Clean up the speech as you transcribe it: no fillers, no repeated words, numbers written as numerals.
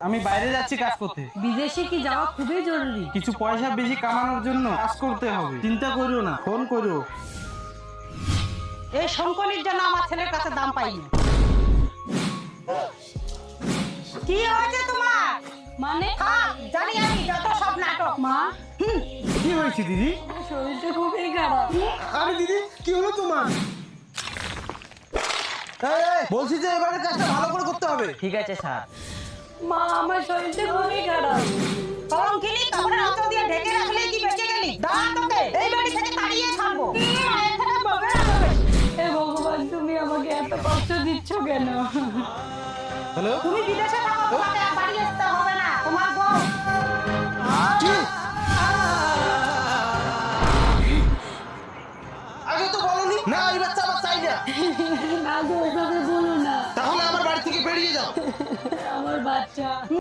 আমি বাইরে যাচ্ছি কাজ করতে। বিদেশে কি যাওয়া খুবই জরুরি? কিছু পয়সা বেশি কামানোর জন্য কাজ করতে হবে। চিন্তা করো না, ফোন করো। এই সংকনির জন্য আমার ছেলের কাছে দাম পাই না। কি হয়েছে তোমার? মানে জানি আমি যত সব নাটক। মা কি হয়েছে দিদি? শরীরটা খুবই খারাপ। আরে দিদি কি হলো তোমার? বলছি যে এবারে কাজটা ভালো করে করতে হবে। ঠিক আছে স্যার। মা আমার শরীরটা খুবই খারাপ। কলঙ্কিনী কাপড়ের আঁচল দিয়ে ঢেকে রাখলেই কি বেঁচে গেলি? দাঁড়া তোকে এই বাড়ি থেকে তাড়িয়ে ছাড়বো। মায়ের থেকে বগের আদর। হে ভগবান, তুমি আমাকে এত কষ্ট দিচ্ছ কেন? হ্যালো, তুমি বিদেশে থাকো, তোমাকে